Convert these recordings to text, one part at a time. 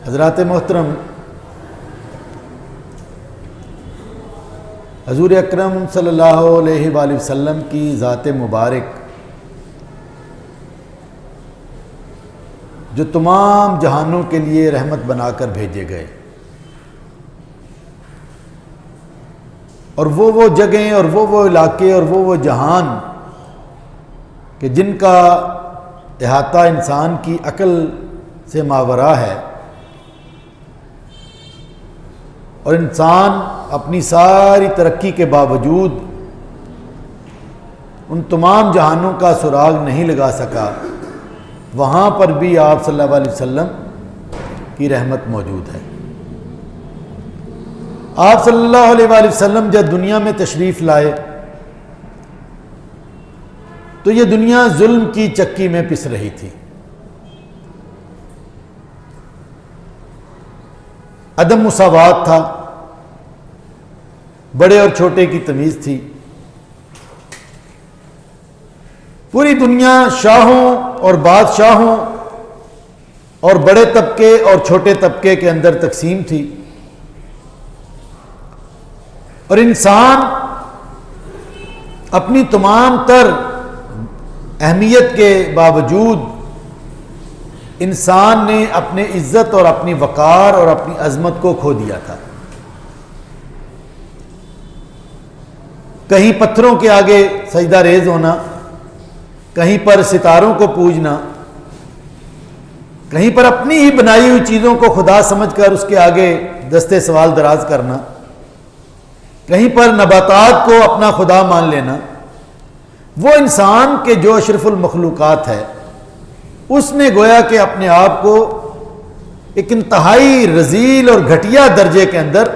حضرات محترم، حضور اکرم صلی اللہ علیہ وآلہ وسلم کی ذات مبارک جو تمام جہانوں کے لیے رحمت بنا کر بھیجے گئے، اور وہ جگہیں اور وہ علاقے اور وہ جہان کہ جن کا احاطہ انسان کی عقل سے ماورا ہے، اور انسان اپنی ساری ترقی کے باوجود ان تمام جہانوں کا سراغ نہیں لگا سکا، وہاں پر بھی آپ صلی اللہ علیہ وسلم کی رحمت موجود ہے۔ آپ صلی اللہ علیہ وآلہ وسلم جب دنیا میں تشریف لائے تو یہ دنیا ظلم کی چکی میں پس رہی تھی، عدم مساوات تھا، بڑے اور چھوٹے کی تمیز تھی، پوری دنیا شاہوں اور بادشاہوں اور بڑے طبقے اور چھوٹے طبقے کے اندر تقسیم تھی، اور انسان اپنی تمام تر اہمیت کے باوجود انسان نے اپنے عزت اور اپنی وقار اور اپنی عظمت کو کھو دیا تھا۔ کہیں پتھروں کے آگے سجدہ ریز ہونا، کہیں پر ستاروں کو پوجنا، کہیں پر اپنی ہی بنائی ہوئی چیزوں کو خدا سمجھ کر اس کے آگے دستے سوال دراز کرنا، کہیں پر نباتات کو اپنا خدا مان لینا، وہ انسان کے جو اشرف المخلوقات ہے اس نے گویا کہ اپنے آپ کو ایک انتہائی رذیل اور گھٹیا درجے کے اندر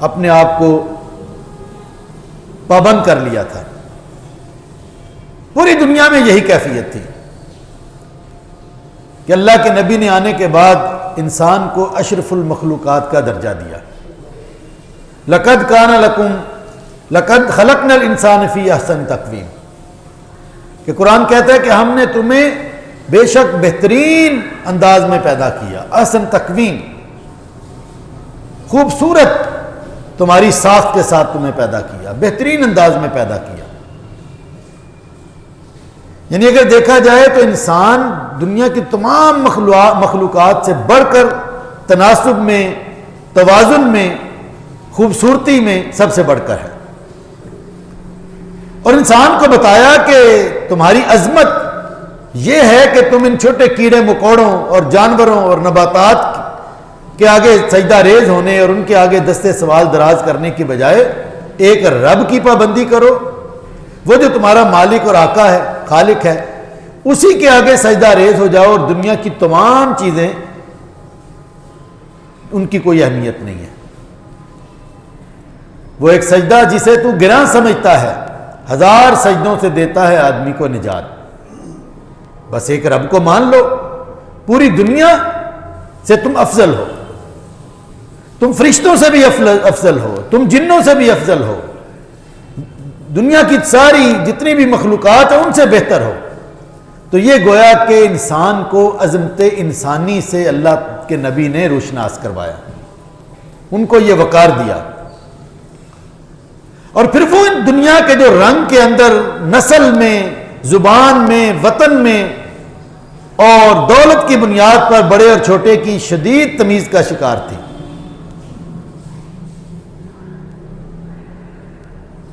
اپنے آپ کو پابند کر لیا تھا۔ پوری دنیا میں یہی کیفیت تھی کہ اللہ کے نبی نے آنے کے بعد انسان کو اشرف المخلوقات کا درجہ دیا۔ لقد کان لکم لقد خلقنا الانسان فی احسن تقویم، کہ قرآن کہتا ہے کہ ہم نے تمہیں بے شک بہترین انداز میں پیدا کیا، احسن تقویم، خوبصورت تمہاری ساخت کے ساتھ تمہیں پیدا کیا، بہترین انداز میں پیدا کیا۔ یعنی اگر دیکھا جائے تو انسان دنیا کی تمام مخلوقات سے بڑھ کر تناسب میں، توازن میں، خوبصورتی میں سب سے بڑھ کر ہے، اور انسان کو بتایا کہ تمہاری عظمت یہ ہے کہ تم ان چھوٹے کیڑے مکوڑوں اور جانوروں اور نباتات کے آگے سجدہ ریز ہونے اور ان کے آگے دستے سوال دراز کرنے کی بجائے ایک رب کی پابندی کرو، وہ جو تمہارا مالک اور آقا ہے، خالق ہے، اسی کے آگے سجدہ ریز ہو جاؤ، اور دنیا کی تمام چیزیں ان کی کوئی اہمیت نہیں ہے۔ وہ ایک سجدہ جسے تو گراں سمجھتا ہے، 1000 سجدوں سے دیتا ہے آدمی کو نجات۔ بس ایک رب کو مان لو، پوری دنیا سے تم افضل ہو، تم فرشتوں سے بھی افضل ہو، تم جنوں سے بھی افضل ہو، دنیا کی ساری جتنی بھی مخلوقات ہیں ان سے بہتر ہو۔ تو یہ گویا کہ انسان کو عظمت انسانی سے اللہ کے نبی نے روشناس کروایا، ان کو یہ وقار دیا، اور پھر وہ دنیا کے جو رنگ کے اندر نسل میں، زبان میں، وطن میں اور دولت کی بنیاد پر بڑے اور چھوٹے کی شدید تمیز کا شکار تھی،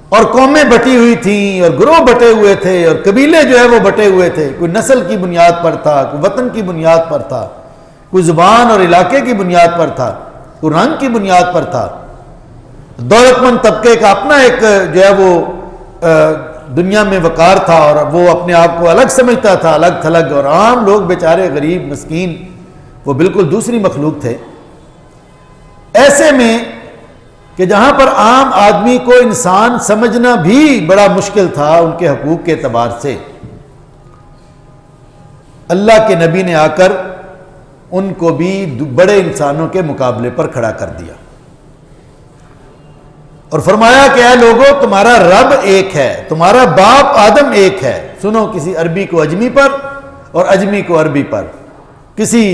اور قومیں بٹی ہوئی تھیں اور گروہ بٹے ہوئے تھے اور قبیلے جو ہے وہ بٹے ہوئے تھے، کوئی نسل کی بنیاد پر تھا، کوئی وطن کی بنیاد پر تھا، کوئی زبان اور علاقے کی بنیاد پر تھا، کوئی رنگ کی بنیاد پر تھا۔ دولت مند طبقے کا اپنا ایک جو ہے وہ دنیا میں وقار تھا، اور وہ اپنے آپ کو الگ سمجھتا تھا، الگ تھلگ، اور عام لوگ بیچارے غریب مسکین وہ بالکل دوسری مخلوق تھے۔ ایسے میں کہ جہاں پر عام آدمی کو انسان سمجھنا بھی بڑا مشکل تھا ان کے حقوق کے اعتبار سے، اللہ کے نبی نے آ کر ان کو بھی بڑے انسانوں کے مقابلے پر کھڑا کر دیا، اور فرمایا کہ اے لوگو، تمہارا رب ایک ہے، تمہارا باپ آدم ایک ہے، سنو کسی عربی کو اجمی پر اور اجمی کو عربی پر، کسی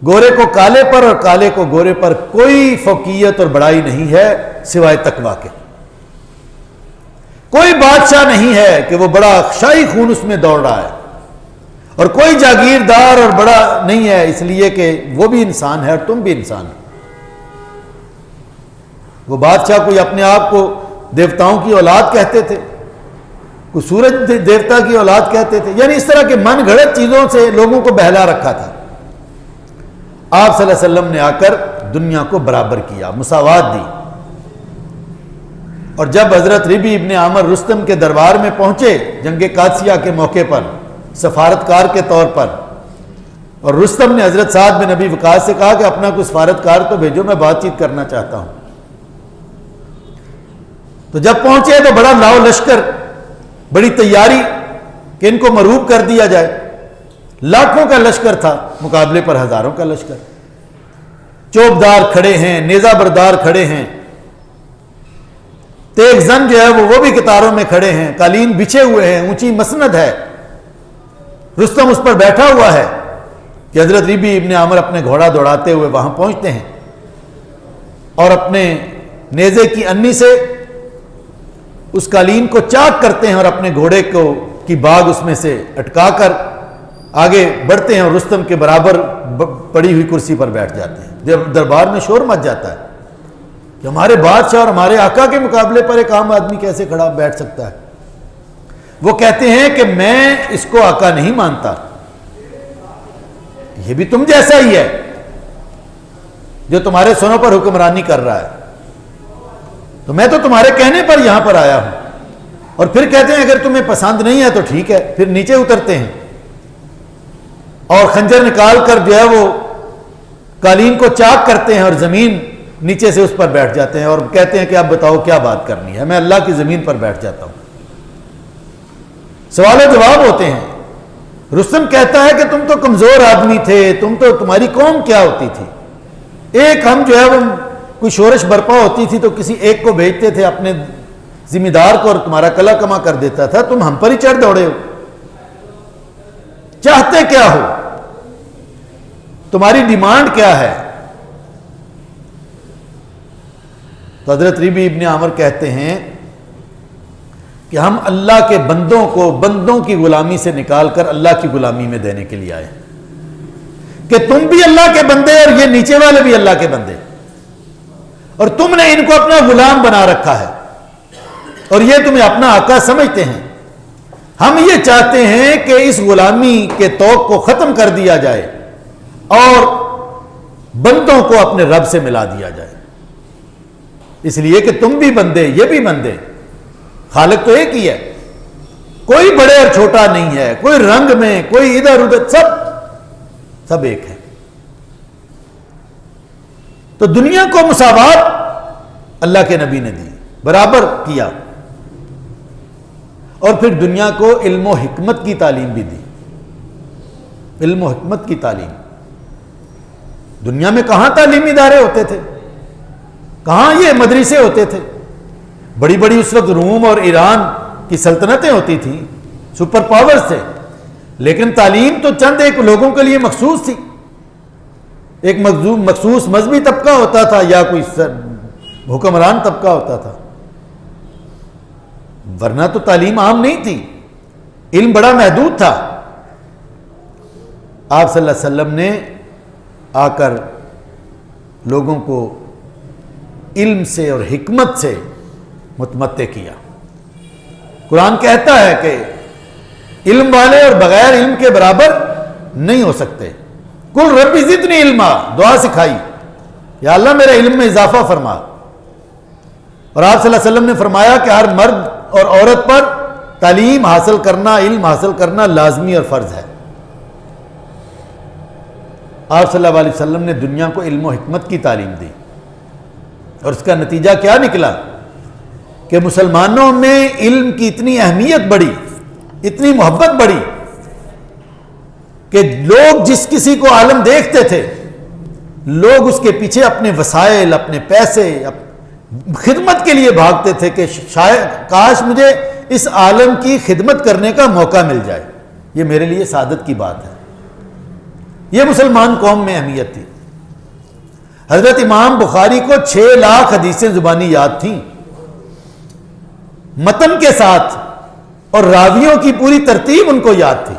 گورے کو کالے پر اور کالے کو گورے پر کوئی فوقیت اور بڑائی نہیں ہے سوائے تقویٰ کے۔ کوئی بادشاہ نہیں ہے کہ وہ بڑا شاہی خون اس میں دوڑ رہا ہے، اور کوئی جاگیردار اور بڑا نہیں ہے اس لیے کہ وہ بھی انسان ہے اور تم بھی انسان ہو۔ وہ بادشاہ کوئی اپنے آپ کو دیوتاؤں کی اولاد کہتے تھے، کوئی سورج دیوتا کی اولاد کہتے تھے، یعنی اس طرح کے من گھڑت چیزوں سے لوگوں کو بہلا رکھا تھا۔ آپ صلی اللہ علیہ وسلم نے آ کر دنیا کو برابر کیا، مساوات دی۔ اور جب حضرت ربی ابن عامر رستم کے دربار میں پہنچے جنگ قادسیہ کے موقع پر سفارتکار کے طور پر، اور رستم نے حضرت سعد بن ابی وقاص سے کہا کہ اپنا کوئی سفارتکار تو بھیجو، میں بات چیت کرنا چاہتا ہوں۔ تو جب پہنچے تو بڑا لاؤ لشکر، بڑی تیاری کہ ان کو مروب کر دیا جائے۔ لاکھوں کا لشکر تھا مقابلے پر ہزاروں کا لشکر، چوبدار کھڑے ہیں، نیزہ بردار کھڑے ہیں، تیغ زن جو ہے وہ بھی قطاروں میں کھڑے ہیں، قالین بچھے ہوئے ہیں، اونچی مسند ہے، رستم اس پر بیٹھا ہوا ہے کہ حضرت ربی ابن عامر اپنے گھوڑا دوڑاتے ہوئے وہاں پہنچتے ہیں اور اپنے نیزے کی انی سے اس قالین کو چاک کرتے ہیں اور اپنے گھوڑے کی باگ اس میں سے اٹکا کر آگے بڑھتے ہیں اور رستم کے برابر پڑی ہوئی کرسی پر بیٹھ جاتے ہیں۔ دربار میں شور مچ جاتا ہے کہ ہمارے بادشاہ اور ہمارے آقا کے مقابلے پر ایک عام آدمی کیسے کھڑا بیٹھ سکتا ہے۔ وہ کہتے ہیں کہ میں اس کو آقا نہیں مانتا، یہ بھی تم جیسا ہی ہے جو تمہارے سنوں پر حکمرانی کر رہا ہے، تو میں تو تمہارے کہنے پر یہاں پر آیا ہوں۔ اور پھر کہتے ہیں اگر تمہیں پسند نہیں ہے تو ٹھیک ہے، پھر نیچے اترتے ہیں اور خنجر نکال کر جو ہے وہ قالین کو چاک کرتے ہیں اور زمین نیچے سے اس پر بیٹھ جاتے ہیں اور کہتے ہیں کہ اب بتاؤ کیا بات کرنی ہے، میں اللہ کی زمین پر بیٹھ جاتا ہوں۔ سوال و جواب ہوتے ہیں۔ رستم کہتا ہے کہ تم تو کمزور آدمی تھے، تمہاری قوم کیا ہوتی تھی؟ ایک ہم جو ہے وہ کوئی شورش برپا ہوتی تھی تو کسی ایک کو بھیجتے تھے اپنے ذمہ دار کو اور تمہارا کلا کما کر دیتا تھا، تم ہم پر ہی چڑھ دوڑے ہو، چاہتے کیا ہو؟ تمہاری ڈیمانڈ کیا ہے؟ تو حضرت ربی ابن عامر کہتے ہیں کہ ہم اللہ کے بندوں کو بندوں کی غلامی سے نکال کر اللہ کی غلامی میں دینے کے لیے آئے، کہ تم بھی اللہ کے بندے اور یہ نیچے والے بھی اللہ کے بندے، اور تم نے ان کو اپنا غلام بنا رکھا ہے اور یہ تمہیں اپنا آقا سمجھتے ہیں۔ ہم یہ چاہتے ہیں کہ اس غلامی کے توق کو ختم کر دیا جائے اور بندوں کو اپنے رب سے ملا دیا جائے، اس لیے کہ تم بھی بندے یہ بھی بندے، خالق تو ایک ہی ہے، کوئی بڑے اور چھوٹا نہیں ہے، کوئی رنگ میں کوئی ادھر ادھر، سب ایک ہے۔ تو دنیا کو مساوات اللہ کے نبی نے دی، برابر کیا، اور پھر دنیا کو علم و حکمت کی تعلیم بھی دی۔ علم و حکمت کی تعلیم، دنیا میں کہاں تعلیمی ادارے ہوتے تھے، کہاں یہ مدرسے ہوتے تھے؟ بڑی بڑی اس وقت روم اور ایران کی سلطنتیں ہوتی تھیں، سپر پاورز تھے، لیکن تعلیم تو چند ایک لوگوں کے لیے مخصوص تھی، ایک مخصوص مذہبی طبقہ ہوتا تھا یا کوئی حکمران طبقہ ہوتا تھا، ورنہ تو تعلیم عام نہیں تھی، علم بڑا محدود تھا۔ آپ صلی اللہ علیہ وسلم نے آ کر لوگوں کو علم سے اور حکمت سے متمتع کیا۔ قرآن کہتا ہے کہ علم والے اور بغیر علم کے برابر نہیں ہو سکتے۔ کل ربی زدنی علما، دعا سکھائی، یا اللہ میرے علم میں اضافہ فرما۔ اور آپ صلی اللہ علیہ وسلم نے فرمایا کہ ہر مرد اور عورت پر تعلیم حاصل کرنا، علم حاصل کرنا لازمی اور فرض ہے۔ آپ صلی اللہ علیہ وسلم نے دنیا کو علم و حکمت کی تعلیم دی، اور اس کا نتیجہ کیا نکلا کہ مسلمانوں میں علم کی اتنی اہمیت بڑھی، اتنی محبت بڑھی کہ لوگ جس کسی کو عالم دیکھتے تھے، لوگ اس کے پیچھے اپنے وسائل، اپنے پیسے، خدمت کے لیے بھاگتے تھے کہ شاید کاش مجھے اس عالم کی خدمت کرنے کا موقع مل جائے، یہ میرے لیے سعادت کی بات ہے۔ یہ مسلمان قوم میں اہمیت تھی۔ حضرت امام بخاری کو 6 لاکھ حدیثیں زبانی یاد تھیں، متن کے ساتھ، اور راویوں کی پوری ترتیب ان کو یاد تھی۔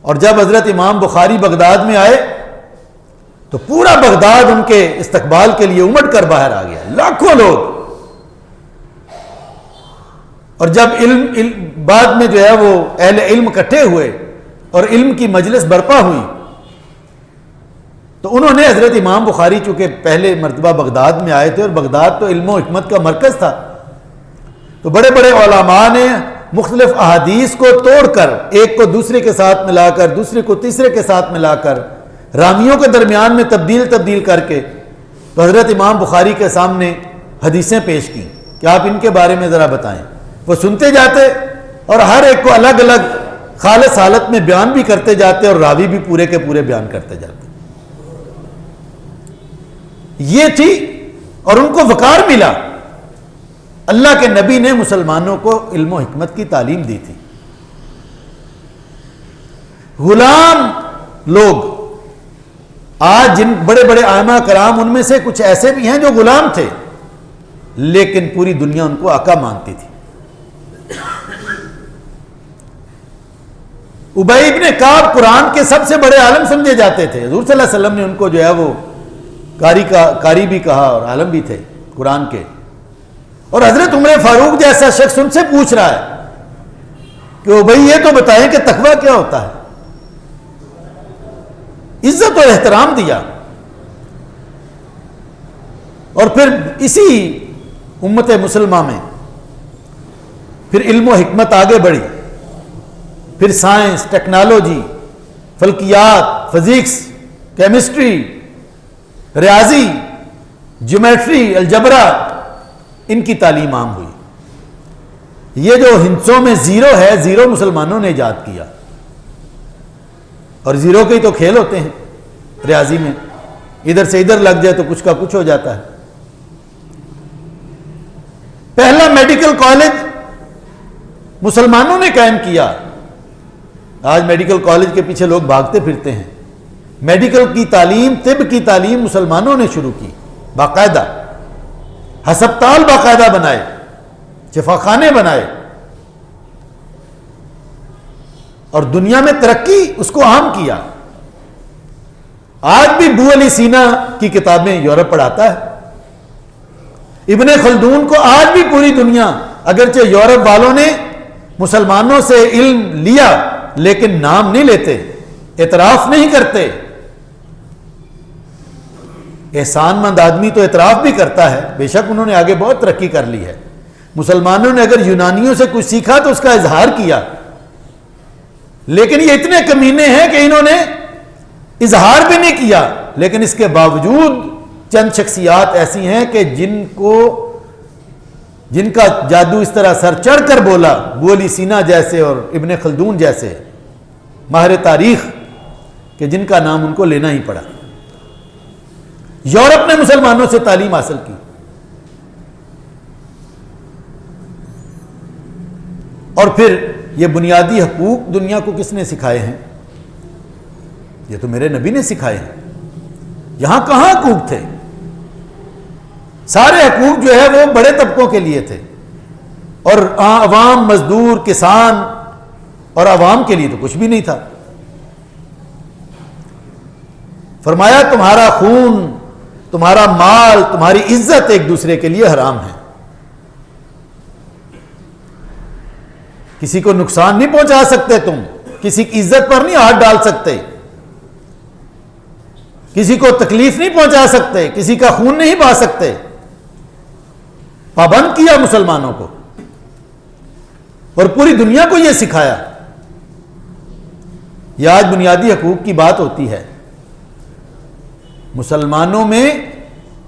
اور جب حضرت امام بخاری بغداد میں آئے تو پورا بغداد ان کے استقبال کے لیے امٹ کر باہر آ گیا، لاکھوں لوگ۔ اور جب بعد میں جو ہے وہ اہل علم اکٹھے ہوئے اور علم کی مجلس برپا ہوئی، تو انہوں نے حضرت امام بخاری چونکہ پہلے مرتبہ بغداد میں آئے تھے، اور بغداد تو علم و حکمت کا مرکز تھا، تو بڑے بڑے علماء نے مختلف احادیث کو توڑ کر، ایک کو دوسرے کے ساتھ ملا کر، دوسرے کو تیسرے کے ساتھ ملا کر، رامیوں کے درمیان میں تبدیل کر کے تو حضرت امام بخاری کے سامنے حدیثیں پیش کی کہ آپ ان کے بارے میں ذرا بتائیں۔ وہ سنتے جاتے اور ہر ایک کو الگ الگ خالص حالت میں بیان بھی کرتے جاتے، اور راوی بھی پورے کے پورے بیان کرتے جاتے۔ یہ تھی، اور ان کو وقار ملا۔ اللہ کے نبی نے مسلمانوں کو علم و حکمت کی تعلیم دی تھی۔ غلام لوگ آج جن بڑے بڑے ائمہ کرام، ان میں سے کچھ ایسے بھی ہیں جو غلام تھے، لیکن پوری دنیا ان کو آقا مانتی تھی۔ ابی ابن کعب قرآن کے سب سے بڑے عالم سمجھے جاتے تھے، حضور صلی اللہ علیہ وسلم نے ان کو جو ہے وہ قاری بھی کہا اور عالم بھی تھے قرآن کے۔ اور حضرت عمر فاروق جیسا شخص ان سے پوچھ رہا ہے کہ بھائی یہ تو بتائیں کہ تقویٰ کیا ہوتا ہے۔ عزت اور احترام دیا، اور پھر اسی امت مسلمہ میں پھر علم و حکمت آگے بڑھی، پھر سائنس، ٹیکنالوجی، فلکیات، فزکس، کیمسٹری، ریاضی، جیومیٹری، الجبرا، ان کی تعلیم عام ہوئی۔ یہ جو ہندسوں میں زیرو ہے، زیرو مسلمانوں نے ایجاد کیا، اور زیرو کے ہی تو کھیل ہوتے ہیں ریاضی میں، ادھر سے ادھر لگ جائے تو کچھ کا کچھ ہو جاتا ہے۔ پہلا میڈیکل کالج مسلمانوں نے قائم کیا۔ آج میڈیکل کالج کے پیچھے لوگ بھاگتے پھرتے ہیں۔ میڈیکل کی تعلیم، طب کی تعلیم مسلمانوں نے شروع کی، باقاعدہ ہسپتال باقاعدہ بنائے، شفاخانے بنائے، اور دنیا میں ترقی اس کو عام کیا۔ آج بھی ابو علی سینا کی کتابیں یورپ پڑھاتا ہے۔ ابن خلدون کو آج بھی پوری دنیا، اگرچہ یورپ والوں نے مسلمانوں سے علم لیا لیکن نام نہیں لیتے، اعتراف نہیں کرتے۔ احسان مند آدمی تو اعتراف بھی کرتا ہے، بے شک انہوں نے آگے بہت ترقی کر لی ہے۔ مسلمانوں نے اگر یونانیوں سے کچھ سیکھا تو اس کا اظہار کیا، لیکن یہ اتنے کمینے ہیں کہ انہوں نے اظہار بھی نہیں کیا، لیکن اس کے باوجود چند شخصیات ایسی ہیں کہ جن کا جادو اس طرح سر چڑھ کر بولا، ابو علی سینا جیسے اور ابن خلدون جیسے ماہر تاریخ، کہ جن کا نام ان کو لینا ہی پڑا۔ یورپ نے مسلمانوں سے تعلیم حاصل کی، اور پھر یہ بنیادی حقوق دنیا کو کس نے سکھائے ہیں؟ یہ تو میرے نبی نے سکھائے ہیں۔ یہاں کہاں حقوق تھے؟ سارے حقوق جو ہے وہ بڑے طبقوں کے لیے تھے، اور عوام، مزدور، کسان اور عوام کے لیے تو کچھ بھی نہیں تھا۔ فرمایا تمہارا خون، تمہارا مال، تمہاری عزت ایک دوسرے کے لیے حرام ہے۔ کسی کو نقصان نہیں پہنچا سکتے، تم کسی کی عزت پر نہیں ہاتھ ڈال سکتے، کسی کو تکلیف نہیں پہنچا سکتے، کسی کا خون نہیں بہا سکتے۔ پابند کیا مسلمانوں کو، اور پوری دنیا کو یہ سکھایا۔ یہ آج بنیادی حقوق کی بات ہوتی ہے۔ مسلمانوں میں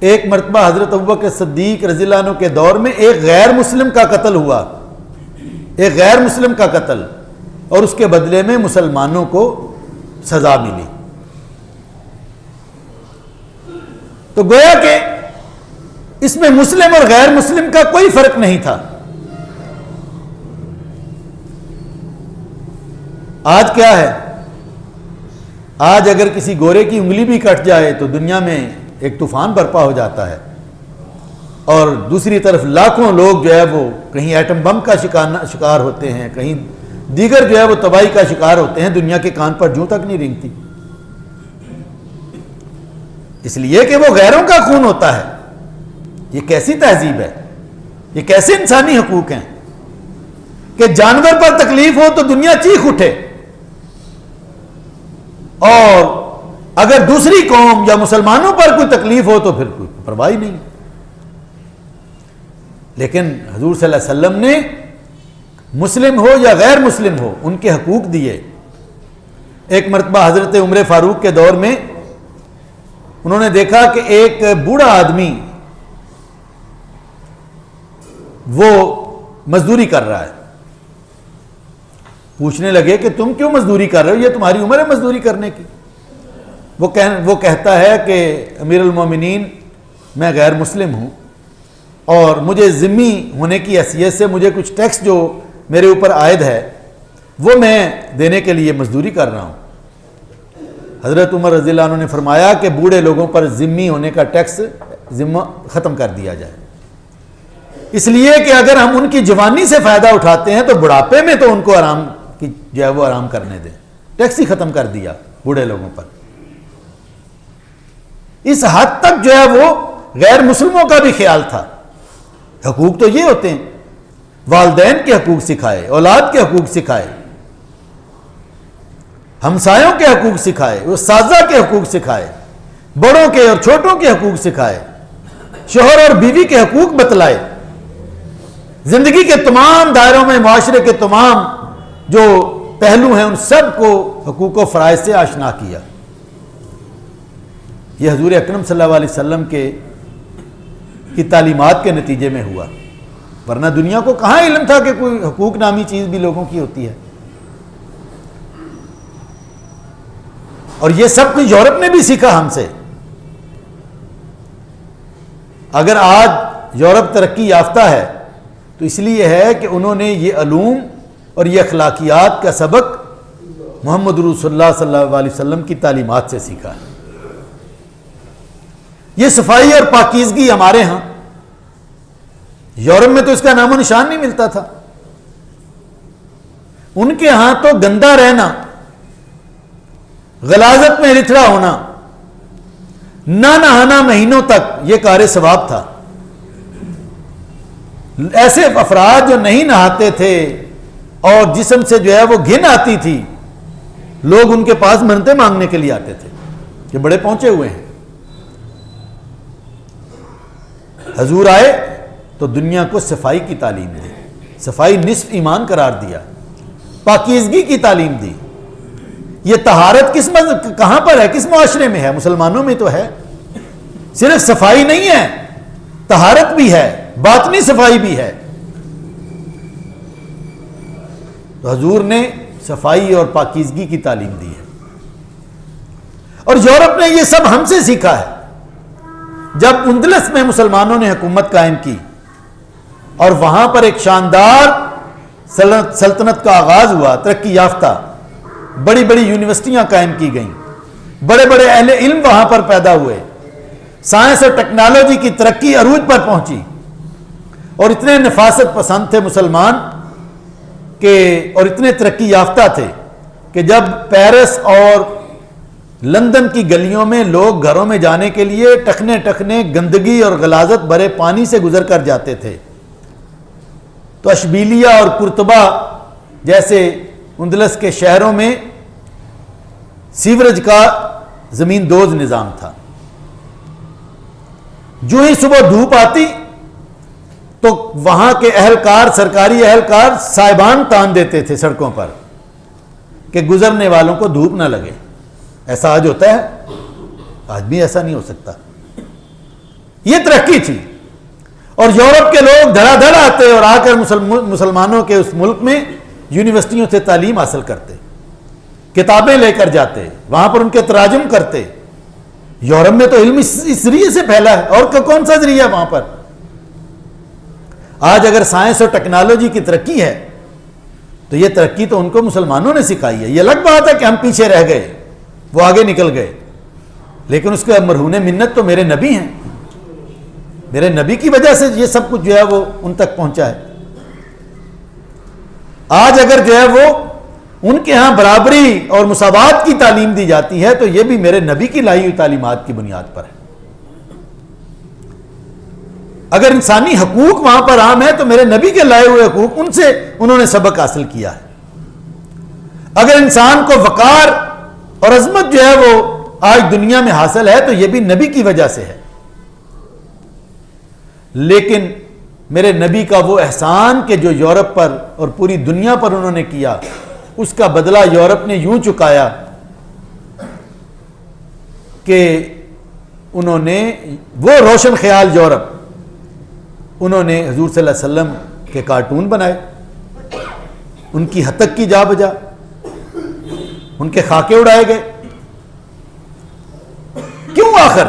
ایک مرتبہ حضرت ابوبکر صدیق رضی اللہ عنہ کے دور میں ایک غیر مسلم کا قتل ہوا، ایک غیر مسلم کا قتل، اور اس کے بدلے میں مسلمانوں کو سزا ملی۔ تو گویا کہ اس میں مسلم اور غیر مسلم کا کوئی فرق نہیں تھا. آج کیا ہے؟ آج اگر کسی گورے کی انگلی بھی کٹ جائے تو دنیا میں ایک طوفان برپا ہو جاتا ہے، اور دوسری طرف لاکھوں لوگ جو ہے وہ کہیں ایٹم بم کا شکار ہوتے ہیں، کہیں دیگر جو ہے وہ تباہی کا شکار ہوتے ہیں. دنیا کے کان پر جوں تک نہیں رینگتی، اس لیے کہ وہ غیروں کا خون ہوتا ہے. یہ کیسی تہذیب ہے؟ یہ کیسے انسانی حقوق ہیں کہ جانور پر تکلیف ہو تو دنیا چیخ اٹھے، اور اگر دوسری قوم یا مسلمانوں پر کوئی تکلیف ہو تو پھر کوئی پرواہ نہیں. لیکن حضور صلی اللہ علیہ وسلم نے مسلم ہو یا غیر مسلم ہو ان کے حقوق دیے. ایک مرتبہ حضرت عمر فاروق کے دور میں انہوں نے دیکھا کہ ایک بوڑھا آدمی وہ مزدوری کر رہا ہے. پوچھنے لگے کہ تم کیوں مزدوری کر رہے ہو، یہ تمہاری عمر ہے مزدوری کرنے کی؟ وہ کہتا ہے کہ امیر المومنین میں غیر مسلم ہوں، اور مجھے ذمہ ہونے کی حیثیت سے مجھے کچھ ٹیکس جو میرے اوپر عائد ہے وہ میں دینے کے لیے مزدوری کر رہا ہوں. حضرت عمر رضی اللہ عنہ نے فرمایا کہ بوڑھے لوگوں پر ذمہ ہونے کا ٹیکس ذمہ ختم کر دیا جائے، اس لیے کہ اگر ہم ان کی جوانی سے فائدہ اٹھاتے ہیں تو بڑھاپے میں تو ان کو آرام کی جو ہے وہ آرام کرنے دیں. ٹیکس ہی ختم کر دیا بوڑھے لوگوں پر. اس حد تک جو ہے وہ غیر مسلموں کا بھی خیال تھا. حقوق تو یہ ہوتے ہیں، والدین کے حقوق سکھائے، اولاد کے حقوق سکھائے، ہمسایوں کے حقوق سکھائے، اساتذہ کے حقوق سکھائے، بڑوں کے اور چھوٹوں کے حقوق سکھائے، شوہر اور بیوی کے حقوق بتلائے، زندگی کے تمام دائروں میں معاشرے کے تمام جو پہلو ہیں ان سب کو حقوق و فرائض سے آشنا کیا. یہ حضور اکرم صلی اللہ علیہ وسلم کی تعلیمات کے نتیجے میں ہوا، ورنہ دنیا کو کہاں علم تھا کہ کوئی حقوق نامی چیز بھی لوگوں کی ہوتی ہے. اور یہ سب کچھ یورپ نے بھی سیکھا ہم سے. اگر آج یورپ ترقی یافتہ ہے تو اس لیے ہے کہ انہوں نے یہ علوم اور یہ اخلاقیات کا سبق محمد رسول اللہ صلی اللہ علیہ وسلم کی تعلیمات سے سیکھا ہے. یہ صفائی اور پاکیزگی ہمارے ہاں، یورپ میں تو اس کا نام و نشان نہیں ملتا تھا. ان کے ہاں تو گندا رہنا، غلاظت میں لتھڑا ہونا، نہ نہانا مہینوں تک یہ کار ثواب تھا. ایسے افراد جو نہیں نہاتے تھے اور جسم سے جو ہے وہ گھن آتی تھی، لوگ ان کے پاس منتیں مانگنے کے لیے آتے تھے کہ بڑے پہنچے ہوئے ہیں. حضور آئے تو دنیا کو صفائی کی تعلیم دی، صفائی نصف ایمان قرار دیا، پاکیزگی کی تعلیم دی. یہ طہارت کہاں پر ہے، کس معاشرے میں ہے؟ مسلمانوں میں تو ہے. صرف صفائی نہیں ہے، طہارت بھی ہے، باطنی صفائی بھی ہے. تو حضور نے صفائی اور پاکیزگی کی تعلیم دی ہے. اور یورپ نے یہ سب ہم سے سیکھا ہے. جب اندلس میں مسلمانوں نے حکومت قائم کی اور وہاں پر ایک شاندار سلطنت کا آغاز ہوا، ترقی یافتہ، بڑی بڑی یونیورسٹیاں قائم کی گئیں، بڑے بڑے اہل علم وہاں پر پیدا ہوئے، سائنس اور ٹیکنالوجی کی ترقی عروج پر پہنچی، اور اتنے نفاست پسند تھے مسلمان کہ اور اتنے ترقی یافتہ تھے کہ جب پیرس اور لندن کی گلیوں میں لوگ گھروں میں جانے کے لیے ٹخنے ٹخنے گندگی اور غلاظت بھرے پانی سے گزر کر جاتے تھے، تو اشبیلیہ اور قرطبہ جیسے اندلس کے شہروں میں سیوریج کا زمین دوز نظام تھا. جو ہی صبح دھوپ آتی تو وہاں کے اہلکار، سرکاری اہلکار سائبان تان دیتے تھے سڑکوں پر کہ گزرنے والوں کو دھوپ نہ لگے. ایسا آج ہوتا ہے؟ آج بھی ایسا نہیں ہو سکتا. یہ ترقی تھی. اور یورپ کے لوگ دھڑا دھڑ آتے اور آ کر مسلمانوں کے اس ملک میں یونیورسٹیوں سے تعلیم حاصل کرتے، کتابیں لے کر جاتے، وہاں پر ان کے تراجم کرتے، یورپ میں تو علم اس ذریعے سے پھیلا ہے، اور کون سا ذریعہ ہے وہاں پر؟ آج اگر سائنس اور ٹیکنالوجی کی ترقی ہے تو یہ ترقی تو ان کو مسلمانوں نے سکھائی ہے. یہ الگ بات ہے کہ ہم پیچھے رہ گئے، وہ آگے نکل گئے، لیکن اس کے مرہون منت تو میرے نبی ہیں. میرے نبی کی وجہ سے یہ سب کچھ جو ہے وہ ان تک پہنچا ہے. آج اگر جو ہے وہ ان کے ہاں برابری اور مساوات کی تعلیم دی جاتی ہے تو یہ بھی میرے نبی کی لائی ہوئی تعلیمات کی بنیاد پر ہے. اگر انسانی حقوق وہاں پر عام ہے تو میرے نبی کے لائے ہوئے حقوق ان سے انہوں نے سبق حاصل کیا ہے. اگر انسان کو وقار اور عظمت جو ہے وہ آج دنیا میں حاصل ہے تو یہ بھی نبی کی وجہ سے ہے. لیکن میرے نبی کا وہ احسان کہ جو یورپ پر اور پوری دنیا پر انہوں نے کیا، اس کا بدلہ یورپ نے یوں چکایا کہ انہوں نے وہ روشن خیال یورپ، انہوں نے حضور صلی اللہ علیہ وسلم کے کارٹون بنائے، ان کی ہتک کی جا بجا، ان کے خاکے اڑائے گئے. کیوں؟ آخر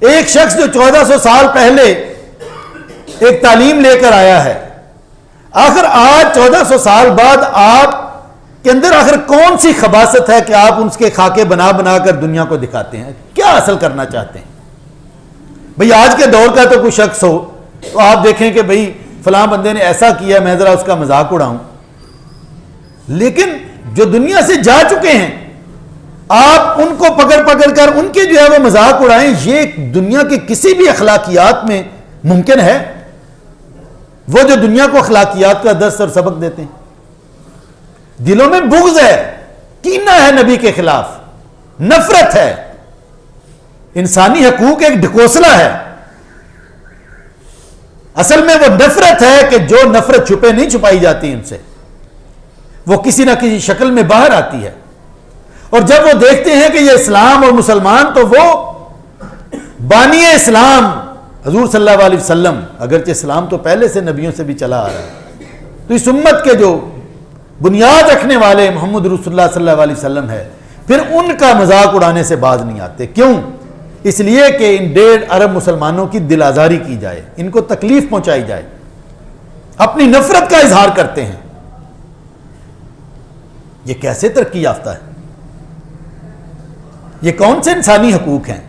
ایک شخص جو 1400 سال پہلے ایک تعلیم لے کر آیا ہے، آخر آج 1400 سال بعد آپ کے اندر آخر کون سی خباثت ہے کہ آپ ان کے خاکے بنا بنا کر دنیا کو دکھاتے ہیں؟ کیا حاصل کرنا چاہتے ہیں؟ بھئی آج کے دور کا تو کوئی شخص ہو تو آپ دیکھیں کہ بھئی فلاں بندے نے ایسا کیا، میں ذرا اس کا مذاق اڑاؤں. لیکن جو دنیا سے جا چکے ہیں آپ ان کو پکڑ پکڑ کر ان کے جو ہے وہ مذاق اڑائیں، یہ دنیا کے کسی بھی اخلاقیات میں ممکن ہے؟ وہ جو دنیا کو اخلاقیات کا درس اور سبق دیتے ہیں. دلوں میں بغض ہے، کینہ ہے نبی کے خلاف، نفرت ہے. انسانی حقوق ایک ڈھکوسلا ہے. اصل میں وہ نفرت ہے کہ جو نفرت چھپے نہیں چھپائی جاتی ان سے، وہ کسی نہ کسی شکل میں باہر آتی ہے. اور جب وہ دیکھتے ہیں کہ یہ اسلام اور مسلمان، تو وہ بانی اسلام حضور صلی اللہ علیہ وسلم، اگرچہ اسلام تو پہلے سے نبیوں سے بھی چلا آ رہا ہے، تو اس امت کے جو بنیاد رکھنے والے محمد رسول اللہ صلی اللہ علیہ وسلم ہے، پھر ان کا مذاق اڑانے سے باز نہیں آتے. کیوں؟ اس لیے کہ ان 1.5 ارب مسلمانوں کی دل آزاری کی جائے، ان کو تکلیف پہنچائی جائے، اپنی نفرت کا اظہار کرتے ہیں. یہ کیسے ترقی یافتہ ہے؟ یہ کون سے انسانی حقوق ہیں؟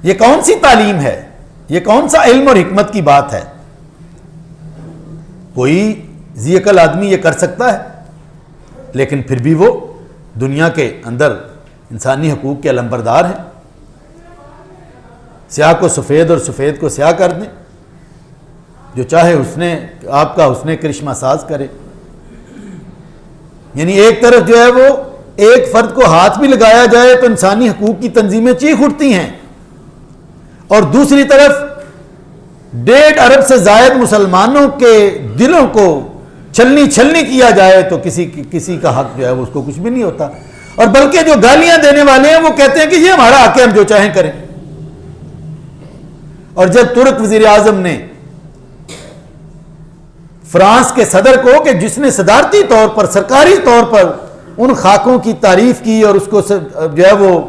یہ کون سی تعلیم ہے؟ یہ کون سا علم اور حکمت کی بات ہے؟ کوئی ذی عقل آدمی یہ کر سکتا ہے، لیکن پھر بھی وہ دنیا کے اندر انسانی حقوق کے علمبردار ہیں. سیاہ کو سفید اور سفید کو سیاہ کر دیں، جو چاہے آپ کا حسن کرشمہ ساز کرے. یعنی ایک طرف جو ہے وہ ایک فرد کو ہاتھ بھی لگایا جائے تو انسانی حقوق کی تنظیمیں چیخ اٹھتی ہیں، اور دوسری طرف 1.5 ارب سے زائد مسلمانوں کے دلوں کو چھلنی کیا جائے تو کسی کا حق جو ہے وہ اس کو کچھ بھی نہیں ہوتا. اور بلکہ جو گالیاں دینے والے ہیں وہ کہتے ہیں کہ یہ ہمارا حق ہے، ہم جو چاہیں کریں. اور جب ترک وزیر اعظم نے فرانس کے صدر کو، کہ جس نے صدارتی طور پر سرکاری طور پر ان خاکوں کی تعریف کی اور اس کو جو ہے وہ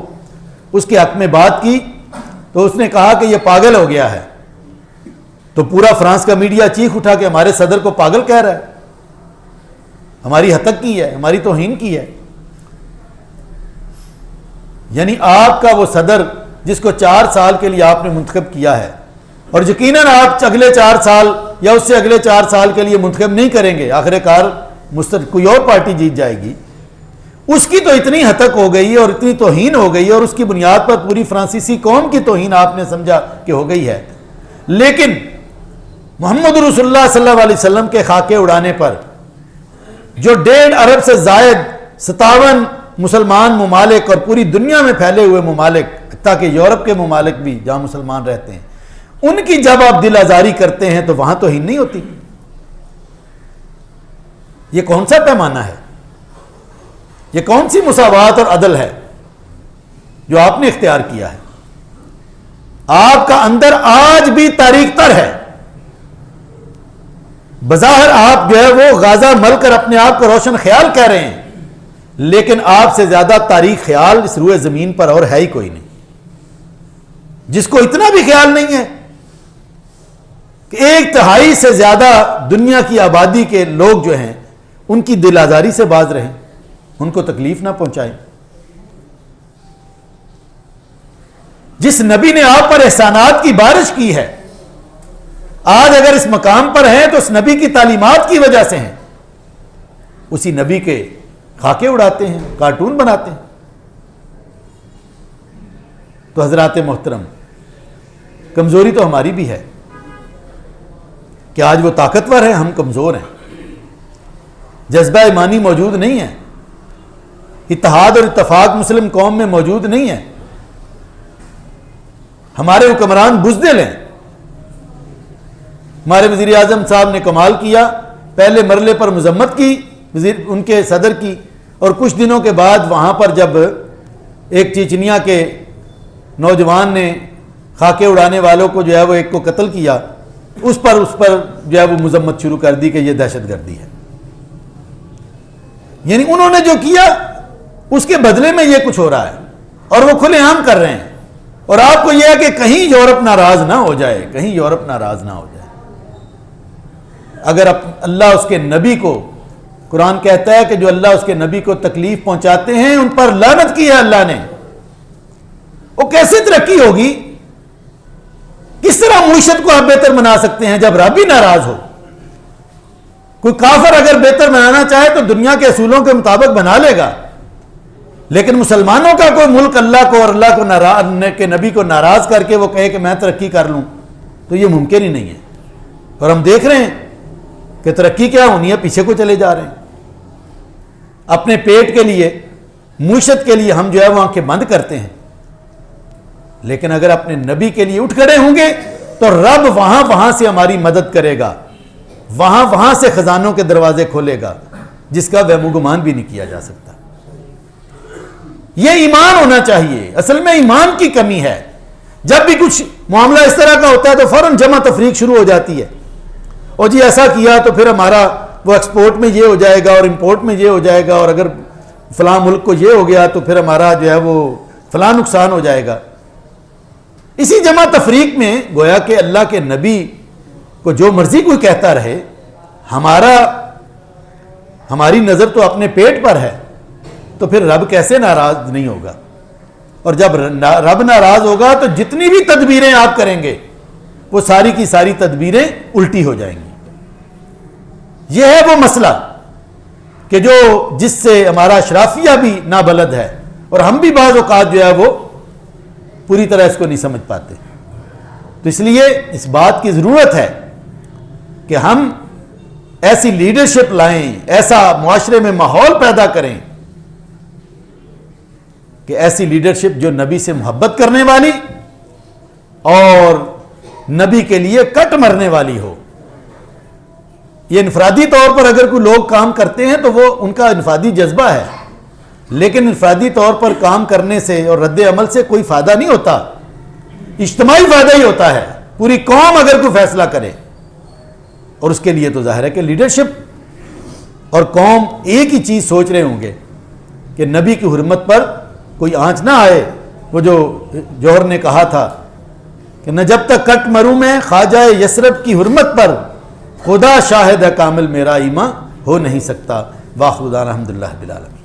اس کے حق میں بات کی، تو اس نے کہا کہ یہ پاگل ہو گیا ہے. تو پورا فرانس کا میڈیا چیخ اٹھا کہ ہمارے صدر کو پاگل کہہ رہا ہے، ہماری ہتک کی ہے، ہماری توہین کی ہے. یعنی آپ کا وہ صدر جس کو 4 سال کے لیے آپ نے منتخب کیا ہے، اور یقیناً آپ اگلے 4 سال یا اس سے اگلے 4 سال کے لیے منتخب نہیں کریں گے، آخر کار کوئی اور پارٹی جیت جائے گی. اس کی تو اتنی ہتک ہو گئی اور اتنی توہین ہو گئی، اور اس کی بنیاد پر پوری فرانسیسی قوم کی توہین آپ نے سمجھا کہ ہو گئی ہے. لیکن محمد رسول اللہ صلی اللہ علیہ وسلم کے خاکے اڑانے پر جو 1.5 ارب سے زائد 57 مسلمان ممالک اور پوری دنیا میں پھیلے ہوئے ممالک، تاکہ یورپ کے ممالک بھی جہاں مسلمان رہتے ہیں، ان کی جب آپ دل آزاری کرتے ہیں تو وہاں توہین نہیں ہوتی. یہ کون سا پیمانہ ہے؟ یہ کون سی مساوات اور عدل ہے جو آپ نے اختیار کیا ہے؟ آپ کا اندر آج بھی تاریک تر ہے. بظاہر آپ جو ہے وہ غازہ مل کر اپنے آپ کو روشن خیال کہہ رہے ہیں، لیکن آپ سے زیادہ تاریخ خیال اس روئے زمین پر اور ہے ہی کوئی نہیں، جس کو اتنا بھی خیال نہیں ہے کہ 1/3 سے زیادہ دنیا کی آبادی کے لوگ جو ہیں ان کی دل آزاری سے باز رہیں، ان کو تکلیف نہ پہنچائیں۔ جس نبی نے آپ پر احسانات کی بارش کی ہے، آج اگر اس مقام پر ہیں تو اس نبی کی تعلیمات کی وجہ سے ہیں۔ اسی نبی کے خاکے اڑاتے ہیں، کارٹون بناتے ہیں۔ تو حضرات محترم، کمزوری تو ہماری بھی ہے کہ آج وہ طاقتور ہیں، ہم کمزور ہیں، جذبہ ایمانی موجود نہیں ہے، اتحاد اور اتفاق مسلم قوم میں موجود نہیں ہے، ہمارے حکمران بزدل ہیں۔ ہمارے وزیر اعظم صاحب نے کمال کیا، پہلے مرحلے پر مذمت کی ان کے صدر کی، اور کچھ دنوں کے بعد وہاں پر جب ایک چیچنیا کے نوجوان نے خاکے اڑانے والوں کو جو ہے وہ ایک کو قتل کیا، اس پر جو ہے وہ مذمت شروع کر دی کہ یہ دہشت گردی ہے۔ یعنی انہوں نے جو کیا اس کے بدلے میں یہ کچھ ہو رہا ہے، اور وہ کھلے عام کر رہے ہیں۔ اور آپ کو یہ ہے کہ کہیں یورپ ناراض نہ ہو جائے، کہیں یورپ ناراض نہ ہو جائے۔ اگر اللہ اس کے نبی کو، قرآن کہتا ہے کہ جو اللہ اس کے نبی کو تکلیف پہنچاتے ہیں ان پر لعنت کی ہے اللہ نے، وہ کیسے ترقی ہوگی؟ کس طرح معیشت کو آپ بہتر بنا سکتے ہیں جب رب ہی ناراض ہو؟ کوئی کافر اگر بہتر بنانا چاہے تو دنیا کے اصولوں کے مطابق بنا لے گا، لیکن مسلمانوں کا کوئی ملک اللہ کو اور اللہ کو کے نبی کو ناراض کر کے وہ کہے کہ میں ترقی کر لوں، تو یہ ممکن ہی نہیں ہے۔ اور ہم دیکھ رہے ہیں کہ ترقی کیا ہونی ہے، پیچھے کو چلے جا رہے ہیں۔ اپنے پیٹ کے لیے، معیشت کے لیے ہم جو ہے وہ آنکھیں بند کرتے ہیں، لیکن اگر اپنے نبی کے لیے اٹھ کھڑے ہوں گے تو رب وہاں سے ہماری مدد کرے گا، وہاں سے خزانوں کے دروازے کھولے گا جس کا وہم و گمان بھی نہیں کیا جا سکتا۔ یہ ایمان ہونا چاہیے، اصل میں ایمان کی کمی ہے۔ جب بھی کچھ معاملہ اس طرح کا ہوتا ہے تو فوراً جمع تفریق شروع ہو جاتی ہے، اور جی ایسا کیا تو پھر ہمارا وہ ایکسپورٹ میں یہ ہو جائے گا اور امپورٹ میں یہ ہو جائے گا، اور اگر فلاں ملک کو یہ ہو گیا تو پھر ہمارا جو ہے وہ فلاں نقصان ہو جائے گا۔ اسی جمع تفریق میں گویا کہ اللہ کے نبی کو جو مرضی کوئی کہتا رہے، ہماری نظر تو اپنے پیٹ پر ہے، تو پھر رب کیسے ناراض نہیں ہوگا؟ اور جب رب ناراض ہوگا تو جتنی بھی تدبیریں آپ کریں گے وہ ساری کی ساری تدبیریں الٹی ہو جائیں گی۔ یہ ہے وہ مسئلہ کہ جس سے ہمارا اشرافیہ بھی نابلد ہے، اور ہم بھی بعض اوقات جو ہے وہ پوری طرح اس کو نہیں سمجھ پاتے۔ تو اس لیے اس بات کی ضرورت ہے کہ ہم ایسی لیڈرشپ لائیں، ایسا معاشرے میں ماحول پیدا کریں کہ ایسی لیڈرشپ جو نبی سے محبت کرنے والی اور نبی کے لیے کٹ مرنے والی ہو۔ یہ انفرادی طور پر اگر کوئی لوگ کام کرتے ہیں تو وہ ان کا انفرادی جذبہ ہے، لیکن انفرادی طور پر کام کرنے سے اور رد عمل سے کوئی فائدہ نہیں ہوتا، اجتماعی فائدہ ہی ہوتا ہے۔ پوری قوم اگر کوئی فیصلہ کرے، اور اس کے لیے تو ظاہر ہے کہ لیڈرشپ اور قوم ایک ہی چیز سوچ رہے ہوں گے کہ نبی کی حرمت پر کوئی آنچ نہ آئے۔ وہ جو جوہر نے کہا تھا کہ نہ جب تک کٹ مروں میں خواجہ یثرب کی حرمت پر، خدا شاہد ہے کامل میرا ایمان ہو نہیں سکتا۔ واخر دعوانا الحمدللہ رب العالمین۔